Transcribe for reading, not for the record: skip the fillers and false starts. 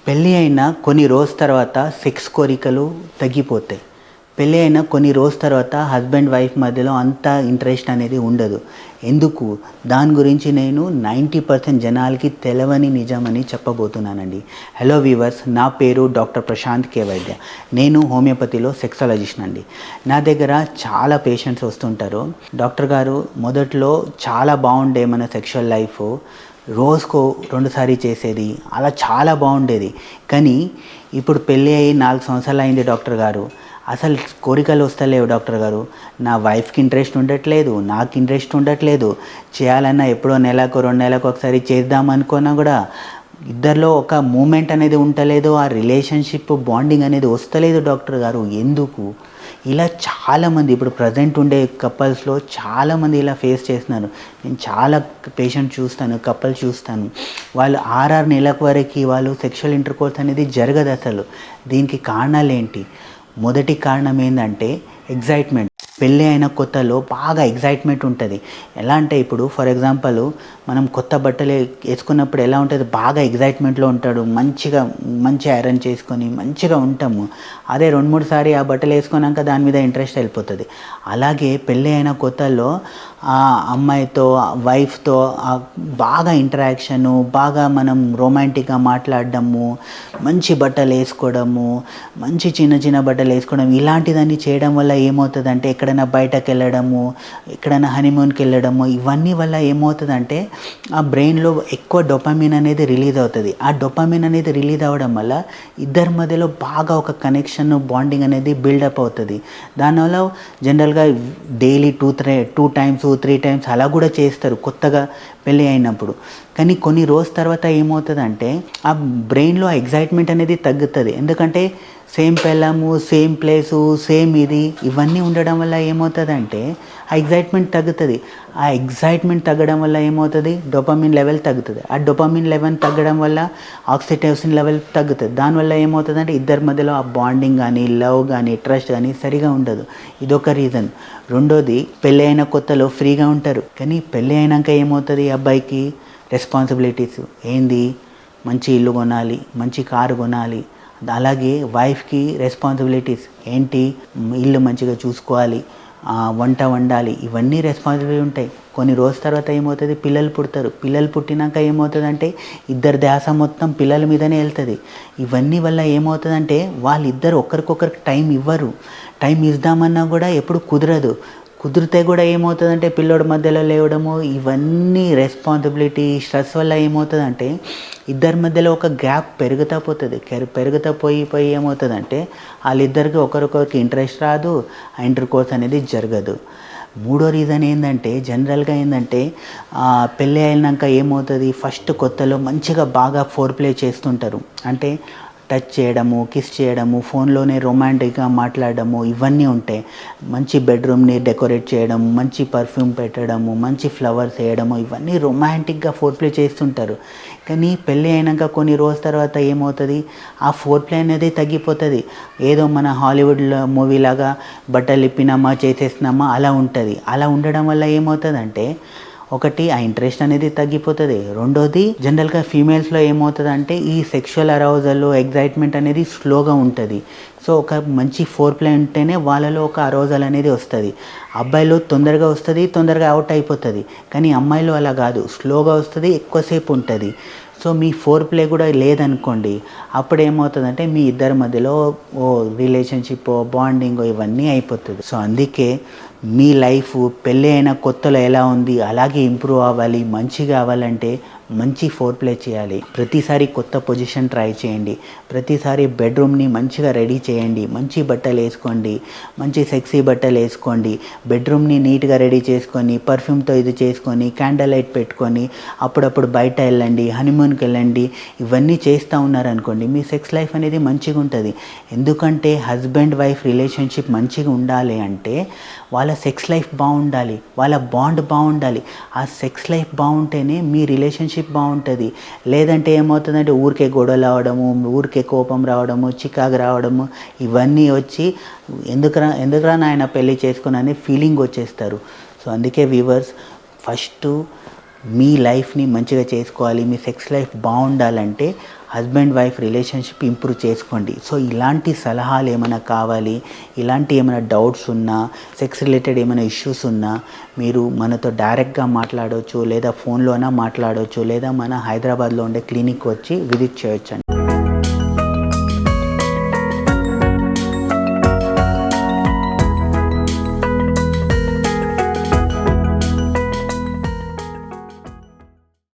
పెళ్ళి అయిన కొన్ని రోజు తర్వాత సెక్స్ కోరికలు తగ్గిపోతాయి. పెళ్ళి అయిన కొన్ని రోజు తర్వాత హస్బెండ్ వైఫ్ మధ్యలో అంత ఇంట్రెస్ట్ అనేది ఉండదు. ఎందుకు? దాని గురించి నేను 90% జనాలకి తెలవని నిజమని చెప్పబోతున్నానండి. హలో వ్యూవర్స్, నా పేరు డాక్టర్ ప్రశాంత్ కే వైద్య. నేను హోమియోపతిలో సెక్సాలజిస్ట్ అండి. నా దగ్గర చాలా పేషెంట్స్ వస్తుంటారు. డాక్టర్ గారు, మొదట్లో చాలా బాగుండే మన సెక్షువల్ లైఫ్, రోజుకో 2 సారి చేసేది, అలా చాలా బాగుండేది. కానీ ఇప్పుడు పెళ్ళి అయ్యి 4 సంవత్సరాలు అయింది డాక్టర్ గారు, అసలు కోరికలు వస్తలేవు డాక్టర్ గారు. నా వైఫ్కి ఇంట్రెస్ట్ ఉండట్లేదు, నాకు ఇంట్రెస్ట్ ఉండట్లేదు. చేయాలన్నా ఎప్పుడో నెలకు 2 నెలలకు ఒకసారి చేద్దామనుకున్నా కూడా ఇద్దరిలో ఒక మూమెంట్ అనేది ఉండలేదు. ఆ రిలేషన్షిప్ బాండింగ్ అనేది వస్తలేదు డాక్టర్ గారు. ఎందుకు? ఇలా చాలామంది ఇప్పుడు ప్రజెంట్ ఉండే కపుల్స్లో చాలామంది ఇలా ఫేస్ చేస్తున్నారు. నేను చాలా పేషెంట్ చూస్తాను, కపుల్ చూస్తాను. వాళ్ళు 6 నెలల వరకు వాళ్ళు సెక్షువల్ ఇంటర్కోర్స్ అనేది జరగదు అసలు. దీనికి కారణాలు ఏంటి? మొదటి కారణం ఏంటంటే ఎగ్జైట్మెంట్. పెళ్ళి అయిన కొత్తలో బాగా ఎగ్జైట్మెంట్ ఉంటుంది. ఎలా అంటే ఇప్పుడు ఫర్ ఎగ్జాంపుల్ మనం కొత్త బట్టలు వేసుకున్నప్పుడు ఎలా ఉంటుంది, బాగా ఎగ్జైట్మెంట్లో ఉంటాడు, మంచి ఐరన్ చేసుకొని మంచిగా ఉంటాము. అదే 2-3 సారి ఆ బట్టలు వేసుకున్నాక దాని మీద ఇంట్రెస్ట్ వెళ్ళిపోతుంది. అలాగే పెళ్ళి అయిన కొత్తలో ఆ అమ్మాయితో వైఫ్తో బాగా ఇంటరాక్షను, బాగా మనం రొమాంటిక్గా మాట్లాడడము, మంచి బట్టలు వేసుకోవడము, మంచి చిన్న బట్టలు వేసుకోవడం, ఇలాంటిదన్నీ చేయడం వల్ల ఏమవుతుందంటే ఎక్కడైనా బయటకు వెళ్ళడము, ఎక్కడైనా హనీమూన్కి వెళ్ళడము, ఇవన్నీ వల్ల ఏమవుతుందంటే ఆ బ్రెయిన్లో ఎక్కువ డోపమిన్ అనేది రిలీజ్ అవుతుంది. ఆ డోపమిన్ అనేది రిలీజ్ అవ్వడం వల్ల ఇద్దరి మధ్యలో బాగా ఒక కనెక్షన్, బాండింగ్ అనేది బిల్డప్ అవుతుంది. దానివల్ల జనరల్గా డైలీ 2 టైమ్స్ 3 టైమ్స్ అలా కూడా చేస్తారు కొత్తగా పెళ్ళి అయినప్పుడు. కానీ కొన్ని రోజు తర్వాత ఏమవుతుందంటే ఆ బ్రెయిన్లో ఎగ్జైట్మెంట్ అనేది తగ్గుతుంది. ఎందుకంటే సేమ్ పెళ్ళాము, సేమ్ ప్లేసు, సేమ్ ఇవన్నీ ఉండడం వల్ల ఏమవుతుందంటే ఆ ఎగ్జైట్మెంట్ తగ్గుతుంది. ఆ ఎగ్జైట్మెంట్ తగ్గడం వల్ల ఏమవుతుంది, డోపమిన్ లెవెల్ తగ్గుతుంది. ఆ డోపమిన్ లెవెల్ తగ్గడం వల్ల ఆక్సిటోసిన్ లెవెల్ తగ్గుతుంది. దానివల్ల ఏమవుతుందంటే ఇద్దరి మధ్యలో ఆ బాండింగ్ కానీ, లవ్ కానీ, ట్రస్ట్ కానీ సరిగా ఉండదు. ఇదొక రీజన్. రెండోది, పెళ్ళి అయిన కొత్తలో ఫ్రీగా ఉంటారు. కానీ పెళ్ళి అయినాక ఏమవుతుంది, అబ్బాయికి రెస్పాన్సిబిలిటీస్ ఏంది, మంచి ఇల్లు కొనాలి, మంచి కారు కొనాలి. అలాగే వైఫ్కి రెస్పాన్సిబిలిటీస్ ఏంటి, ఇల్లు మంచిగా చూసుకోవాలి, వంట వండాలి, ఇవన్నీ రెస్పాన్సిబిలిటీ ఉంటాయి. కొన్ని రోజుల తర్వాత ఏమవుతుంది, పిల్లలు పుడతారు. పిల్లలు పుట్టినాక ఏమవుతుందంటే ఇద్దరి ధ్యాస మొత్తం పిల్లల మీదనే వెళ్తుంది. ఇవన్నీ వల్ల ఏమవుతుందంటే వాళ్ళిద్దరు ఒకరికొకరికి టైం ఇవ్వరు. టైం ఇద్దామన్నా కూడా ఎప్పుడు కుదరదు. కుదిరితే కూడా ఏమవుతుందంటే పిల్లోడి మధ్యలో లేవడము, ఇవన్నీ రెస్పాన్సిబిలిటీ, స్ట్రెస్ వల్ల ఏమవుతుందంటే ఇద్దరి మధ్యలో ఒక గ్యాప్ పెరుగుతా పోయి ఏమవుతుందంటే వాళ్ళిద్దరికి ఒకరికొకరికి ఇంట్రెస్ట్ రాదు, ఆ ఇంటర్కోర్స్ అనేది జరగదు. మూడో రీజన్ ఏంటంటే జనరల్గా పెళ్ళి అయినాక ఏమవుతుంది, ఫస్ట్ కొత్తలో మంచిగా బాగా ఫోర్ ప్లే చేస్తుంటారు. అంటే టచ్ చేయడము, కిస్ చేయడము, ఫోన్లోనే రొమాంటిక్గా మాట్లాడడము, ఇవన్నీ ఉంటాయి. మంచి బెడ్రూమ్ని డెకరేట్ చేయడం, మంచి పర్ఫ్యూమ్ పెట్టడము, మంచి ఫ్లవర్స్ వేయడము, ఇవన్నీ రొమాంటిక్గా ఫోర్ ప్లే చేస్తుంటారు. కానీ పెళ్ళి అయినాక కొన్ని రోజుల తర్వాత ఏమవుతుంది, ఆ ఫోర్ ప్లే అనేది తగ్గిపోతుంది. ఏదో మన హాలీవుడ్లో మూవీలాగా బట్టలు ఇప్పినామా చేసేసినామా అలా ఉంటుంది. అలా ఉండడం వల్ల ఏమవుతుందంటే ఒకటి, ఆ ఇంట్రెస్ట్ అనేది తగ్గిపోతుంది. రెండోది, జనరల్గా ఫీమేల్స్లో ఏమవుతుందంటే ఈ సెక్షువల్ అరౌజల్, ఎగ్జైట్మెంట్ అనేది స్లోగా ఉంటుంది. సో ఒక మంచి ఫోర్ ప్లే ఉంటేనే వాళ్ళలో ఒక అరౌజల్ అనేది వస్తుంది. అబ్బాయిలో తొందరగా వస్తుంది, తొందరగా అవుట్ అయిపోతుంది. కానీ అమ్మాయిలో అలా కాదు, స్లోగా వస్తుంది, ఎక్కువసేపు ఉంటుంది. సో మీ ఫోర్ ప్లే కూడా లేదనుకోండి, అప్పుడు ఏమవుతుందంటే మీ ఇద్దరి మధ్యలో రిలేషన్షిప్, బాండింగ్ ఇవన్నీ అయిపోతుంది. సో అందుకే మీ లైఫ్ పెళ్ళి అయిన కొత్తలో ఎలా ఉంది అలాగే ఇంప్రూవ్ అవ్వాలి, మంచిగా అవ్వాలంటే మంచి ఫోర్ ప్లే చేయాలి. ప్రతిసారి కొత్త పొజిషన్ ట్రై చేయండి. ప్రతిసారి బెడ్రూమ్ని మంచిగా రెడీ చేయండి. మంచి బట్టలు వేసుకోండి, మంచి సెక్సీ బట్టలు వేసుకోండి. బెడ్రూమ్ని నీట్గా రెడీ చేసుకొని, పర్ఫ్యూమ్తో చేసుకొని, క్యాండిల్ లైట్ పెట్టుకొని అప్పుడప్పుడు బయట వెళ్ళండి, హనీమూన్కి వెళ్ళండి. ఇవన్నీ చేస్తూ ఉన్నారనుకోండి, మీ సెక్స్ లైఫ్ అనేది మంచిగా ఉంటుంది. ఎందుకంటే హస్బెండ్ వైఫ్ రిలేషన్షిప్ మంచిగా ఉండాలి అంటే వాళ్ళ సెక్స్ లైఫ్ బాగుండాలి, వాళ్ళ బాండ్ బాగుండాలి. ఆ సెక్స్ లైఫ్ బాగుంటేనే మీ రిలేషన్షిప్ బాగుంటుంది. లేదంటే ఏమవుతుందంటే ఊరికే గొడవలు రావడము, ఊరికే కోపం రావడము, చికాకు రావడము, ఇవన్నీ వచ్చి ఎందుకురా నాయన పెళ్ళి చేసుకుని ఫీలింగ్ వచ్చేస్తారు. సో అందుకే వ్యూవర్స్, ఫస్ట్ మీ లైఫ్ని మంచిగా చేసుకోవాలి, మీ సెక్స్ లైఫ్ బాగుండాలంటే హస్బెండ్ వైఫ్ రిలేషన్షిప్ ఇంప్రూవ్ చేసుకోండి. సో ఇలాంటి సలహాలు ఏమైనా కావాలి, ఇలాంటి ఏమైనా డౌట్స్ ఉన్నా, సెక్స్ రిలేటెడ్ ఏమైనా ఇష్యూస్ ఉన్నా మీరు మనతో డైరెక్ట్గా మాట్లాడవచ్చు, లేదా ఫోన్లోనా మాట్లాడవచ్చు, లేదా మన హైదరాబాద్లో ఉండే క్లినిక్ వచ్చి విజిట్ చేయొచ్చు.